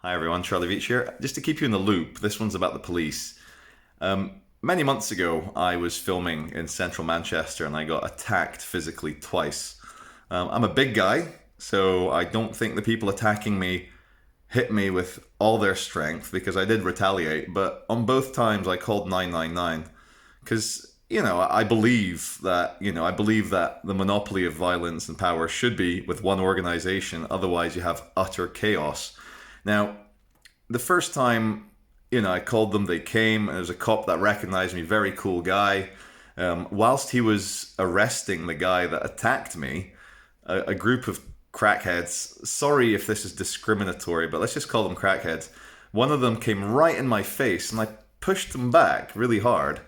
Hi everyone, charliev here. Just to keep you in the loop, this one's about the police. Many months ago, I was filming in central Manchester and I got attacked physically twice. I'm a big guy, so I don't think the people attacking me hit me with all their strength because I did retaliate, but on both times I called 999 because I believe that the monopoly of violence and power should be with one organization, otherwise you have utter chaos. Now, the first time, I called them, they came, and there was a cop that recognized me, very cool guy. Whilst he was arresting the guy that attacked me, a group of crackheads, sorry if this is discriminatory, but let's just call them crackheads. One of them came right in my face, and I pushed them back really hard.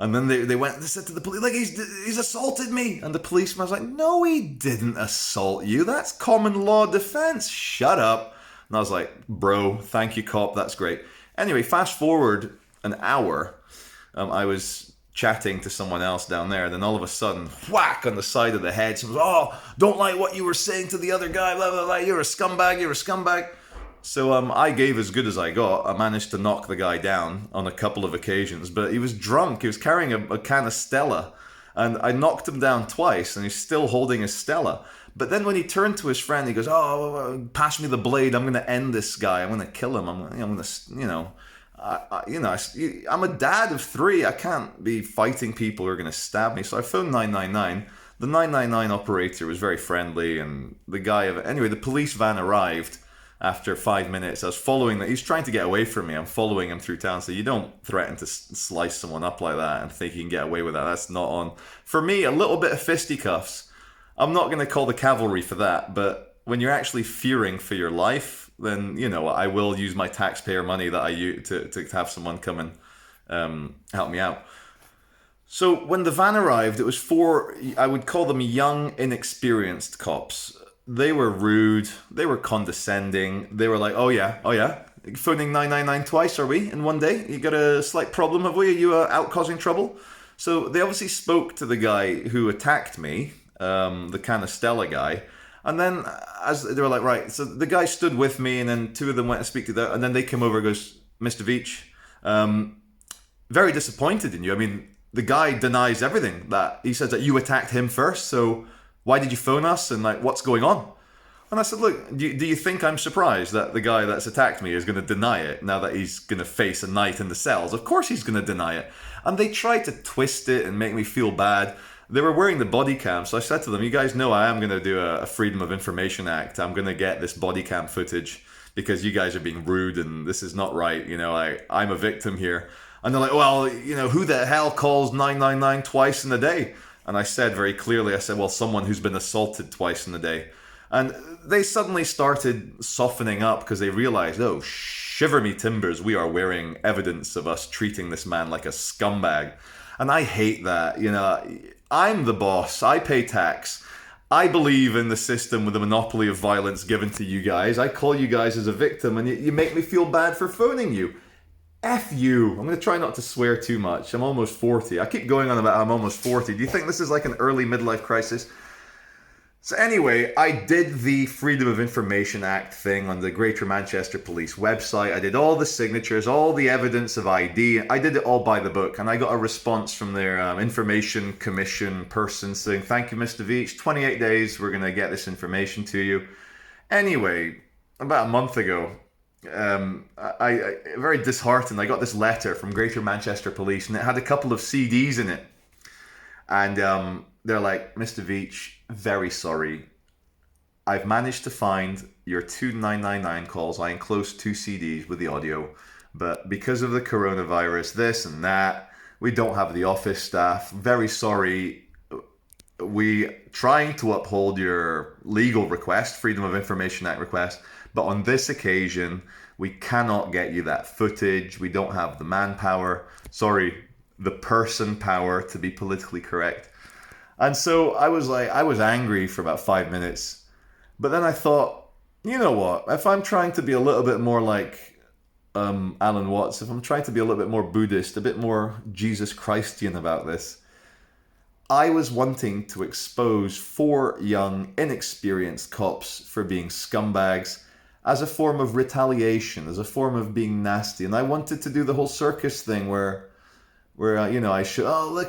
And then they said to the police, like, he's assaulted me. And the policeman was like, no, he didn't assault you. That's common law defense. Shut up. And I was like, bro, thank you, cop. That's great. Anyway, fast forward an hour. I was chatting to someone else down there. Then all of a sudden, whack on the side of the head. Someone was, don't like what you were saying to the other guy. Blah, blah, blah. You're a scumbag. You're a scumbag. So I gave as good as I got. I managed to knock the guy down on a couple of occasions. But he was drunk. He was carrying a can of Stella. And I knocked him down twice. And he's still holding his Stella. But then when he turned to his friend, he goes, pass me the blade. I'm going to end this guy. I'm going to kill him. I'm a dad of 3. I can't be fighting people who are going to stab me. So I phoned 999. The 999 operator was very friendly. And the police van arrived after 5 minutes. I was following that. He's trying to get away from me. I'm following him through town. So you don't threaten to slice someone up like that and think you can get away with that. That's not on. For me, a little bit of fisticuffs. I'm not going to call the cavalry for that, but when you're actually fearing for your life, then, I will use my taxpayer money that I use to have someone come and help me out. So when the van arrived, it was 4, I would call them young, inexperienced cops. They were rude. They were condescending. They were like, oh yeah, phoning 999 twice, are we, in one day? You got a slight problem, have we? Are you out causing trouble? So they obviously spoke to the guy who attacked me, the can of Stella guy, and then as they were like, right, so the guy stood with me, and then 2 of them went to speak to that, and then they came over and goes, Mr. Veach, very disappointed in you. I mean, the guy denies everything. That he says that you attacked him first, so why did you phone us, and like, what's going on? And I said, look, do you think I'm surprised that the guy that's attacked me is going to deny it now that he's going to face a night in the cells? Of course he's going to deny it. And they tried to twist it and make me feel bad. They were wearing the Bodycam, so I said to them, you guys know I am going to do a Freedom of Information Act. I'm going to get this Bodycam footage because you guys are being rude and this is not right. I'm a victim here. And they're like, well, who the hell calls 999 twice in a day? And I said very clearly, well, someone who's been assaulted twice in a day. And they suddenly started softening up because they realized, oh, shiver me timbers, we are wearing evidence of us treating this man like a scumbag. And I hate that. I'm the boss. I pay tax. I believe in the system with the monopoly of violence given to you guys. I call you guys as a victim and you make me feel bad for phoning you. F you. I'm going to try not to swear too much. I'm almost 40. I keep going on about I'm almost 40. Do you think this is like an early midlife crisis? So anyway, I did the Freedom of Information Act thing on the Greater Manchester Police website. I did all the signatures, all the evidence of ID. I did it all by the book, and I got a response from their Information Commission person saying, thank you, Mr. Veach. 28 days, we're going to get this information to you. Anyway, about a month ago, I very disheartened, I got this letter from Greater Manchester Police, and it had a couple of CDs in it. And they're like, Mr. Veach, very sorry. I've managed to find your 2999 calls. I enclosed 2 CDs with the audio. But because of the coronavirus, this and that, we don't have the office staff. Very sorry. We trying to uphold your legal request, Freedom of Information Act request. But on this occasion, we cannot get you that footage. We don't have the manpower. Sorry, the person power to be politically correct. And so I was angry for about 5 minutes. But then I thought, you know what? If I'm trying to be a little bit more like Alan Watts, if I'm trying to be a little bit more Buddhist, a bit more Jesus Christian about this, I was wanting to expose 4 young, inexperienced cops for being scumbags. as a form of retaliation, as a form of being nasty. And I wanted to do the whole circus thing where I should, oh,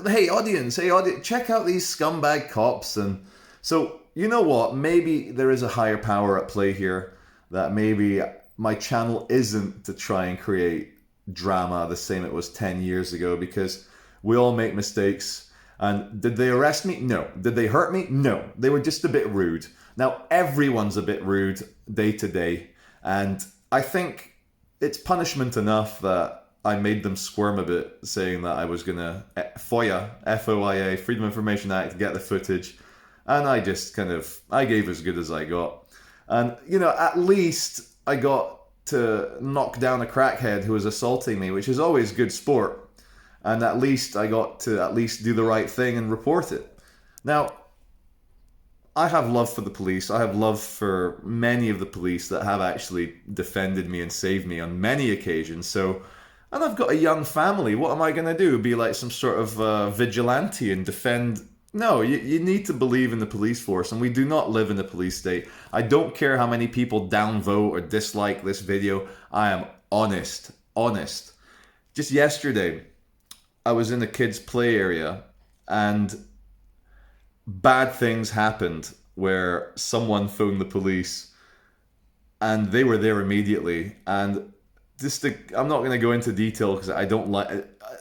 hey audience, check out these scumbag cops. And so, you know what, maybe there is a higher power at play here, that maybe my channel isn't to try and create drama the same it was 10 years ago, because we all make mistakes. And did they arrest me? No. Did they hurt me? No. They were just a bit rude. Now, everyone's a bit rude day to day, and I think it's punishment enough that I made them squirm a bit, saying that I was going to FOIA, F-O-I-A, Freedom of Information Act, get the footage. And I just I gave as good as I got. And, at least I got to knock down a crackhead who was assaulting me, which is always good sport. And at least I got to do the right thing and report it. Now, I have love for the police. I have love for many of the police that have actually defended me and saved me on many occasions. And I've got a young family. What am I going to do? Be like some sort of vigilante and defend? No, you need to believe in the police force, and we do not live in a police state. I don't care how many people downvote or dislike this video. I am honest. Just yesterday, I was in a kids' play area, and bad things happened where someone phoned the police, and they were there immediately. And I'm not going to go into detail because I don't like.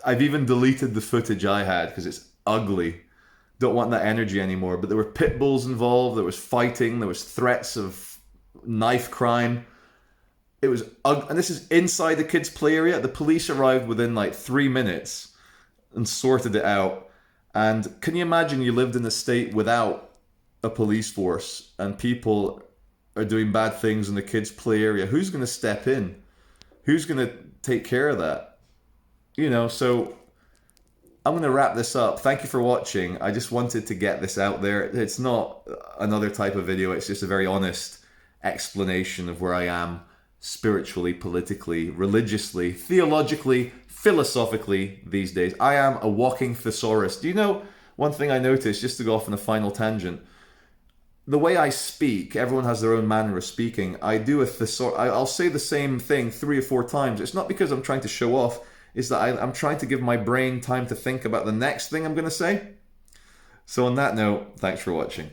I've even deleted the footage I had because it's ugly. Don't want that energy anymore. But there were pit bulls involved. There was fighting. There was threats of knife crime. It was and this is inside the kids' play area. The police arrived within like 3 minutes and sorted it out. And can you imagine you lived in a state without a police force and people are doing bad things in the kids' play area? Who's going to step in? Who's going to take care of that? So I'm going to wrap this up. Thank you for watching. I just wanted to get this out there. It's not another type of video. It's just a very honest explanation of where I am spiritually, politically, religiously, theologically, philosophically these days. I am a walking thesaurus. Do you know one thing I noticed, just to go off on a final tangent? The way I speak, everyone has their own manner of speaking. I do a thesaurus. I'll say the same thing 3 or 4 times. It's not because I'm trying to show off. It's that I'm trying to give my brain time to think about the next thing I'm going to say. So on that note, thanks for watching.